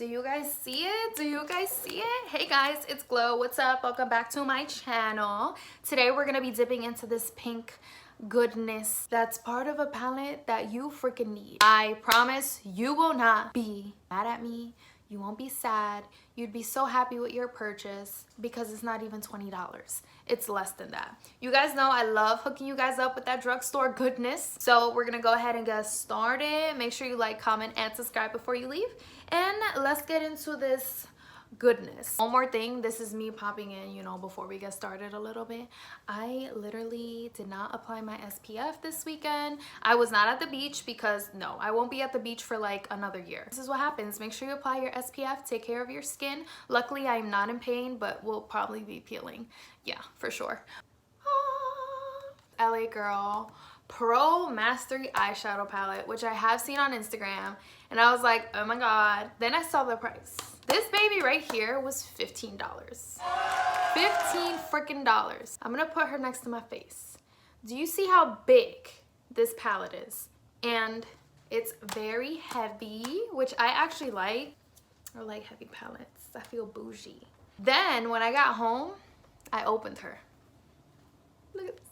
Do you guys see it? Do you guys see it? Hey guys, it's Glow. What's up? Welcome back to my channel. Today we're gonna be dipping into this pink goodness that's part of a palette that you freaking need. I promise you will not be mad at me. You won't be sad. You'd be so happy with your purchase because it's not even $20. It's less than that. You guys know I love hooking you guys up with that drugstore goodness. So we're gonna go ahead and get started. Make sure you like, comment, and subscribe before you leave. And let's get into this goodness. One more thing, this is me popping in, you know, before we get started a little bit. I literally did not apply my SPF this weekend. I was not at the beach because no, I won't be at the beach for like another year. This is what happens. Make sure you apply your SPF, take care of your skin. Luckily, I'm not in pain, but will probably be peeling. Yeah, for sure. LA girl, Pro Mastery Eyeshadow Palette, which I have seen on Instagram, and I was like, oh my god. Then I saw the price. This baby right here was $15. 15 freaking dollars. I'm gonna put her next to my face. Do you see how big this palette is? And it's very heavy, which I actually like. I like heavy palettes. I feel bougie. Then when I got home, I opened her. Look at this.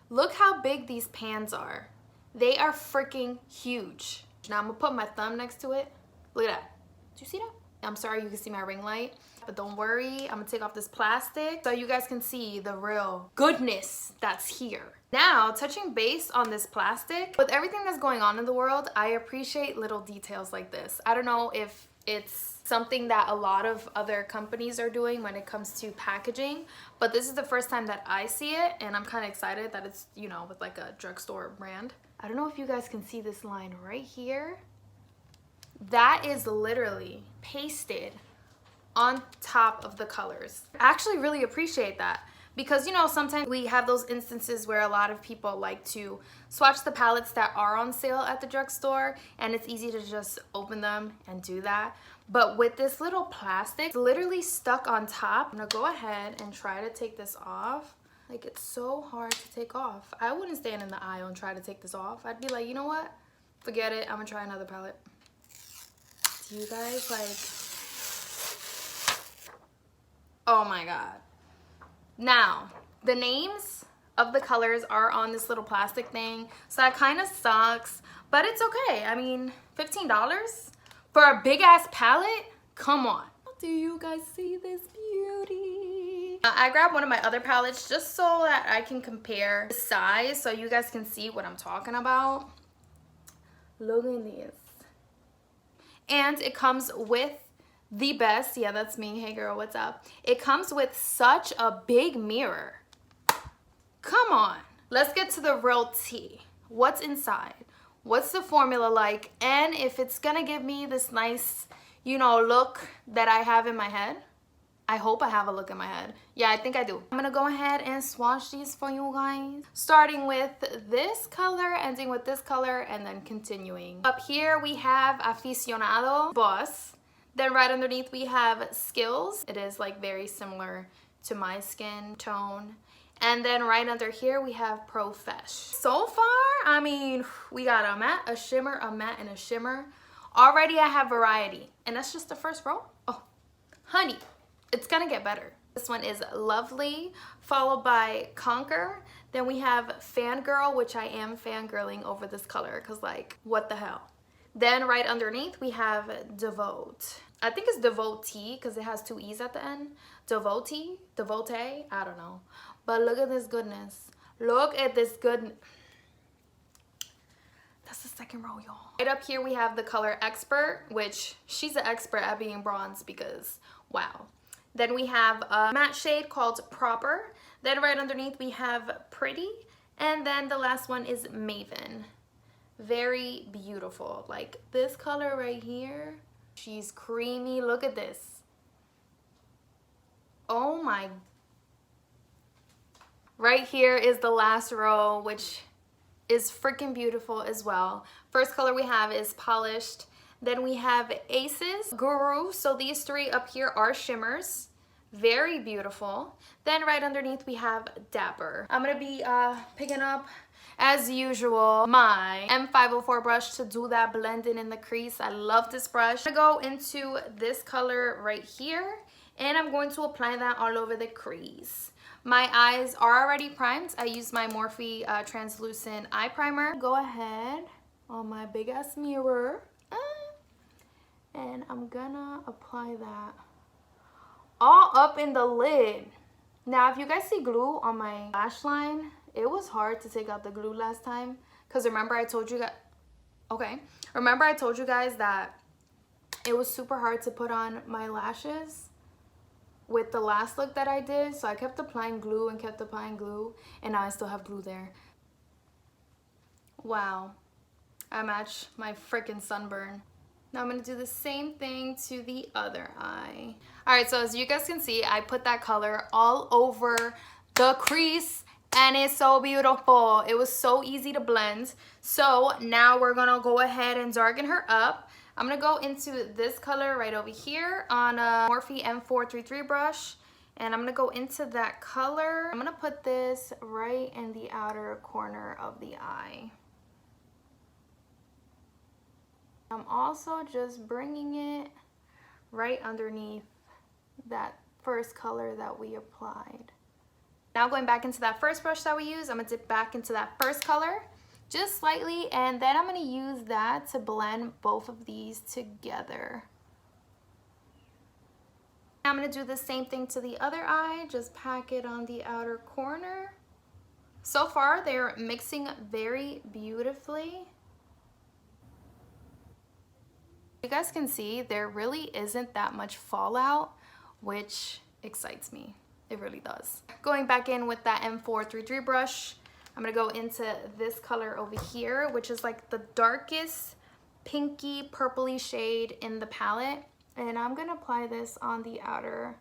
Look how big these pans are. They are freaking huge. Now I'm gonna put my thumb next to it. Look at that. Do you see that? I'm sorry you can see my ring light, but don't worry. I'm gonna take off this plastic so you guys can see the real goodness that's here. Now, touching base on this plastic, with everything that's going on in the world, I appreciate little details like this. I don't know if it's something that a lot of other companies are doing when it comes to packaging, but this is the first time that I see it, and I'm kind of excited that it's, you know, with like a drugstore brand. I don't know if you guys can see this line right here. That is literally pasted on top of the colors. I actually really appreciate that because, you know, sometimes we have those instances where a lot of people like to swatch the palettes that are on sale at the drugstore, and it's easy to just open them and do that. But with this little plastic, it's literally stuck on top. I'm gonna go ahead and try to take this off. Like, it's so hard to take off. I wouldn't stand in the aisle and try to take this off. I'd be like, you know what? Forget it, I'm gonna try another palette. Do you guys like, oh my god. Now, the names of the colors are on this little plastic thing, so that kind of sucks, but it's okay. I mean, $15 for a big ass palette? Come on. Do you guys see this beauty? I grabbed one of my other palettes just so that I can compare the size so you guys can see what I'm talking about. Look at this. And it comes with the best, yeah, that's me, hey girl, what's up? It comes with such a big mirror. Come on. Let's get to the real tea. What's inside? What's the formula like? And if it's gonna give me this nice, you know, look that I have in my head. I hope I have a look in my head. Yeah, I think I do. I'm gonna go ahead and swatch these for you guys. Starting with this color, ending with this color, and then continuing. Up here we have Aficionado, Boss. Then right underneath we have Skills. It is like very similar to my skin tone. And then right under here we have Profesh. So far, I mean, we got a matte, a shimmer, a matte, and a shimmer. Already I have variety. And that's just the first row. Oh, honey, it's gonna get better. This one is Lovely, followed by Conquer. Then we have Fangirl, which I am fangirling over this color because, like, what the hell? Then right underneath we have Devote. I think it's Devotee because it has two E's at the end. Devotee, Devote, I don't know. But look at this goodness. Look at this goodness. That's the second row, y'all. Right up here we have the color Expert, which she's an expert at being bronze because, wow. Then we have a matte shade called Proper. Then right underneath we have Pretty. And then the last one is Maven. Very beautiful. Like this color right here. She's creamy. Look at this. Oh my. Right here is the last row, which is freaking beautiful as well. First color we have is Polished. Then we have Aces, Guru. So these three up here are shimmers. Very beautiful. Then right underneath we have Dapper. I'm gonna be picking up as usual, my M504 brush to do that blending in the crease. I love this brush. I'm gonna go into this color right here, and I'm going to apply that all over the crease. My eyes are already primed. I use my Morphe translucent eye primer. Go ahead on my big ass mirror, and I'm gonna apply that all up in the lid. Now, if you guys see glue on my lash line, it was hard to take out the glue last time, because remember I told you guys, remember I told you guys that it was super hard to put on my lashes with the last look that I did. So I kept applying glue and kept applying glue, and now I still have glue there. Wow, I match my freaking sunburn. Now I'm gonna do the same thing to the other eye. All right, so as you guys can see, I put that color all over the crease, and it's so beautiful. It was so easy to blend. So now we're gonna go ahead and darken her up. I'm gonna go into this color right over here on a Morphe M433 brush, and I'm gonna go into that color. I'm gonna put this right in the outer corner of the eye. I'm also just bringing it right underneath that first color that we applied. Now going back into that first brush that we used, I'm gonna dip back into that first color just slightly, and then I'm gonna use that to blend both of these together. I'm gonna do the same thing to the other eye, just pack it on the outer corner. So far, they're mixing very beautifully. You guys can see there really isn't that much fallout, which excites me. It really does. Going back in with that M433 brush, I'm gonna go into this color over here, which is like the darkest pinky purpley shade in the palette. And I'm gonna apply this on the outer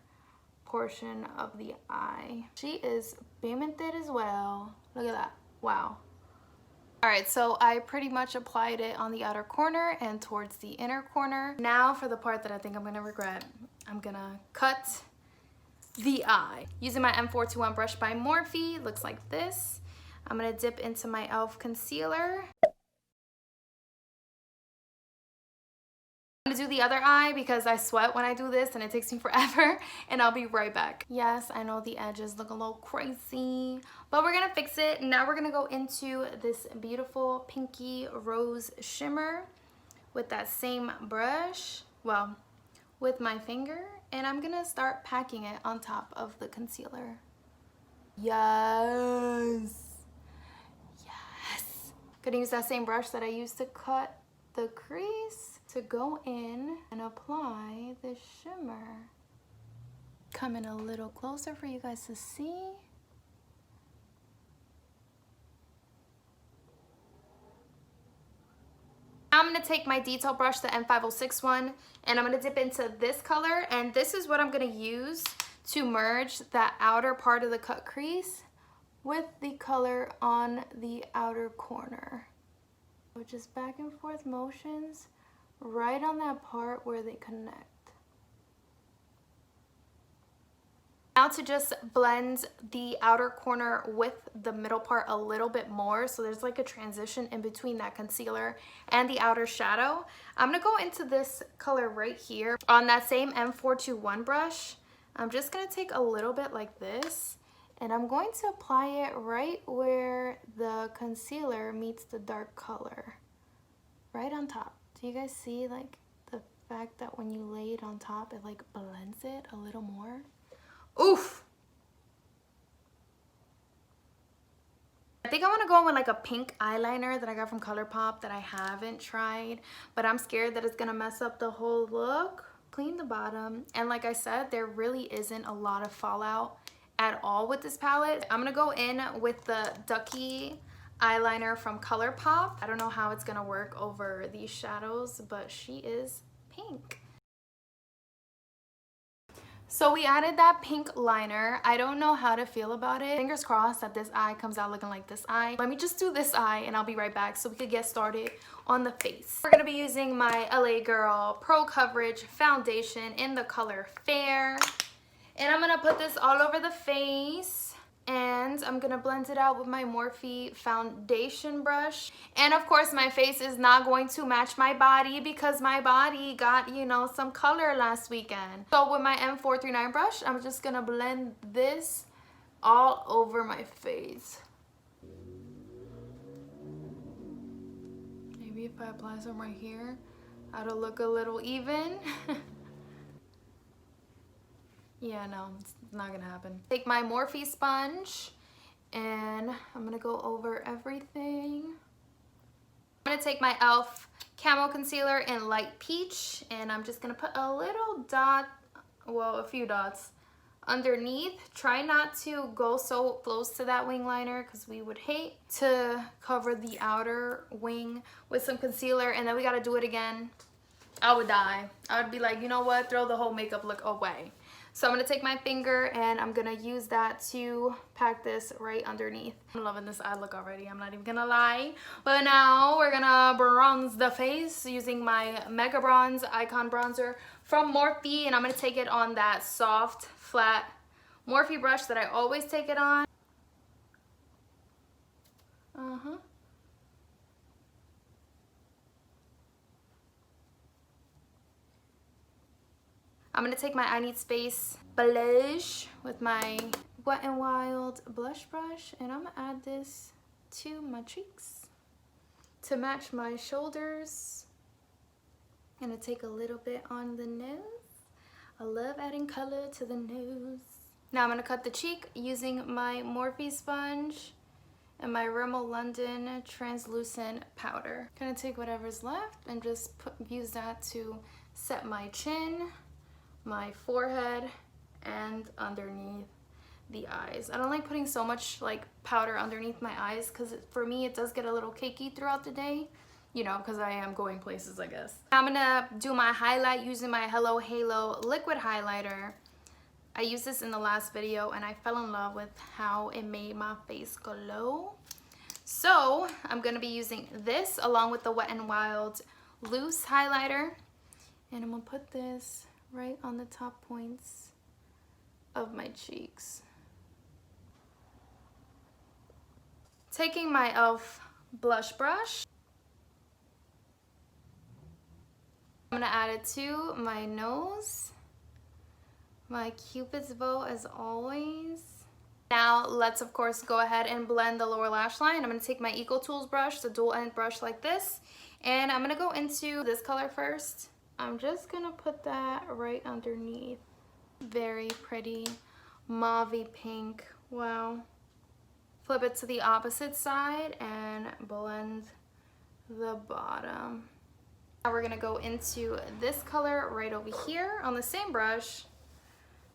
portion of the eye. She is pigmented as well. Look at that, wow. All right, so I pretty much applied it on the outer corner and towards the inner corner. Now for the part that I think I'm gonna regret, I'm gonna cut the eye. Using my M421 brush by Morphe, looks like this. I'm gonna dip into my e.l.f. concealer. I'm gonna do the other eye because I sweat when I do this and it takes me forever, and I'll be right back. Yes, I know the edges look a little crazy, but we're gonna fix it. Now we're gonna go into this beautiful pinky rose shimmer with that same brush, well, with my finger, and I'm gonna start packing it on top of the concealer. Yes. Yes. Gonna use that same brush that I used to cut the crease to go in and apply the shimmer. Come in a little closer for you guys to see. I'm gonna take my detail brush, the M506 one, and I'm gonna dip into this color, and this is what I'm gonna use to merge that outer part of the cut crease with the color on the outer corner. So just back and forth motions right on that part where they connect. Now to just blend the outer corner with the middle part a little bit more, so there's like a transition in between that concealer and the outer shadow. I'm gonna go into this color right here on that same M421 brush. I'm just gonna take a little bit like this, and I'm going to apply it right where the concealer meets the dark color, right on top. Do you guys see like the fact that when you lay it on top, it like blends it a little more? Oof! I think I want to go in with like a pink eyeliner that I got from Colourpop that I haven't tried, but I'm scared that it's gonna mess up the whole look. Clean the bottom, and like I said, there really isn't a lot of fallout at all with this palette. I'm gonna go in with the Ducky eyeliner from Colourpop. I don't know how it's gonna work over these shadows, but she is pink. So we added that pink liner. I don't know how to feel about it. Fingers crossed that this eye comes out looking like this eye. Let me just do this eye and I'll be right back so we could get started on the face. We're gonna be using my LA Girl Pro Coverage Foundation in the color Fair. And I'm gonna put this all over the face. And I'm gonna blend it out with my Morphe foundation brush. And of course my face is not going to match my body because my body got, you know, some color last weekend. So with my M439 brush, I'm just gonna blend this all over my face. Maybe if I apply some right here, it'll look a little even. Yeah, no, it's not gonna happen. Take my Morphe sponge and I'm gonna go over everything. I'm gonna take my e.l.f. Camo Concealer in Light Peach and I'm just gonna put a little dot, well, a few dots underneath. Try not to go so close to that wing liner because we would hate to cover the outer wing with some concealer and then we gotta do it again. I would die. I would be like, you know what, throw the whole makeup look away. So I'm going to take my finger and I'm going to use that to pack this right underneath. I'm loving this eye look already, I'm not even going to lie. But now we're going to bronze the face using my Mega Bronze Icon Bronzer from Morphe. And I'm going to take it on that soft, flat Morphe brush that I always take it on. I'm going to take my I Need Space blush with my Wet n Wild blush brush and I'm going to add this to my cheeks to match my shoulders. I'm going to take a little bit on the nose. I love adding color to the nose. Now I'm going to cut the cheek using my Morphe sponge and my Rimmel London translucent powder. I'm going to take whatever's left and just use that to set my chin, my forehead, and underneath the eyes. I don't like putting so much like powder underneath my eyes because for me it does get a little cakey throughout the day, you know, because I am going places, I guess. I'm gonna do my highlight using my Hello Halo liquid highlighter. I used this in the last video and I fell in love with how it made my face glow. So I'm gonna be using this along with the Wet n Wild loose highlighter and I'm gonna put this right on the top points of my cheeks. Taking my e.l.f. blush brush, I'm gonna add it to my nose, my Cupid's bow as always. Now let's of course go ahead and blend the lower lash line. I'm gonna take my Eco Tools brush, the dual end brush like this, and I'm gonna go into this color first. I'm just gonna put that right underneath. Very pretty mauvey pink. Wow. Flip it to the opposite side and blend the bottom. Now we're gonna go into this color right over here on the same brush.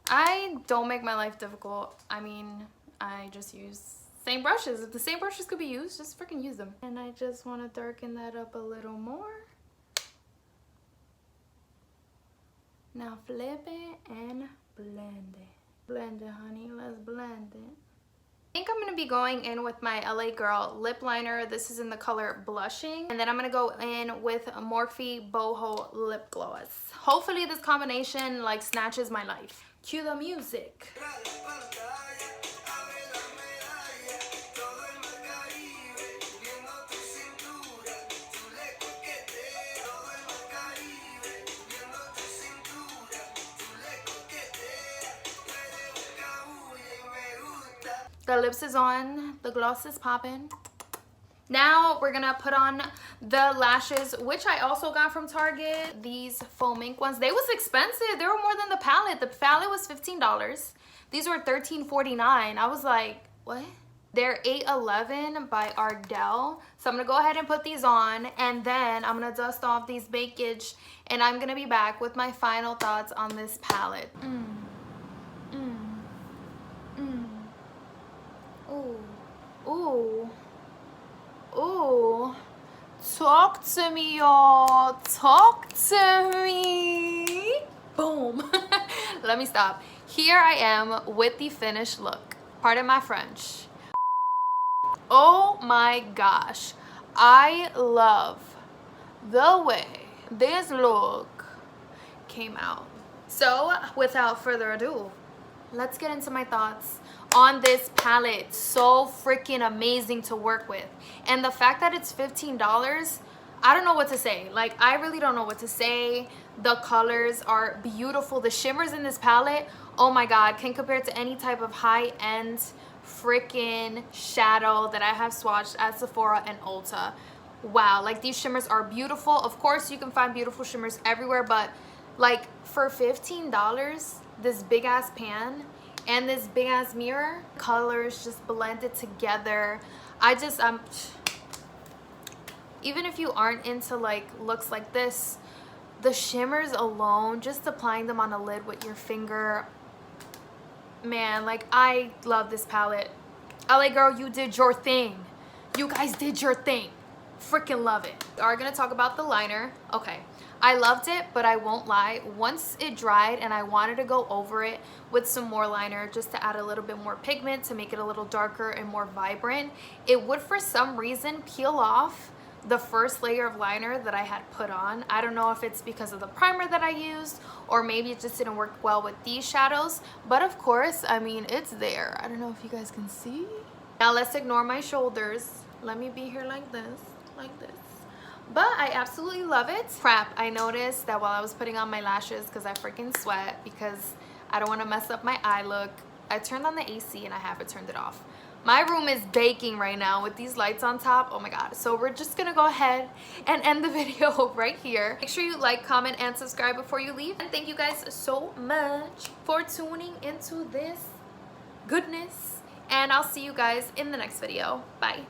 I don't make my life difficult. I mean, I just use same brushes. If the same brushes could be used, just freaking use them. And I just want to darken that up a little more. Now flip it and blend it. Blend it, honey. Let's blend it. I think I'm going to be going in with my LA Girl lip liner. This is in the color Blushing. And then I'm going to go in with Morphe Boho lip gloss. Hopefully this combination like snatches my life. Cue the music. The lips is on, the gloss is popping. Now we're gonna put on the lashes, which I also got from Target. These faux mink ones. They was expensive. They were more than the palette. The palette was $15. These were $13.49. I was like, what? They're 811 by Ardell. So I'm gonna go ahead and put these on, and then I'm gonna dust off these bakage, and I'm gonna be back with my final thoughts on this palette. Ooh. Ooh. Talk to me, y'all. Talk to me. Boom. Let me stop. Here I am with the finished look. Pardon my French. Oh my gosh. I love the way this look came out. So without further ado, let's get into my thoughts on this palette. So freaking amazing to work with. And the fact that it's $15, I don't know what to say. Like, I really don't know what to say. The colors are beautiful. The shimmers in this palette, oh my god, can compare to any type of high-end freaking shadow that I have swatched at Sephora and Ulta. Wow, like these shimmers are beautiful. Of course, you can find beautiful shimmers everywhere, but like for $15, this big ass pan and this big ass mirror, colors just blended together. Even if you aren't into like looks like this, the shimmers alone, just applying them on a lid with your finger, man, like I love this palette. LA girl, you did your thing. You guys did your thing. Freaking love it. We are gonna talk about the liner. Okay, I loved it, but I won't lie, once it dried and I wanted to go over it with some more liner just to add a little bit more pigment to make it a little darker and more vibrant, it would for some reason peel off the first layer of liner that I had put on. I don't know if it's because of the primer that I used, or maybe it just didn't work well with these shadows, but of course, I mean, it's there. I don't know if you guys can see. Now let's ignore my shoulders. Let me be here like this, like this. But I absolutely love it. Crap, I noticed that while I was putting on my lashes, because I freaking sweat, because I don't want to mess up my eye look, I turned on the AC and I haven't turned it off. My room is baking right now with these lights on top. Oh my god. So we're just gonna go ahead and end the video right here. Make sure you like, comment, and subscribe before you leave. And thank you guys so much for tuning into this goodness. And I'll see you guys in the next video. Bye.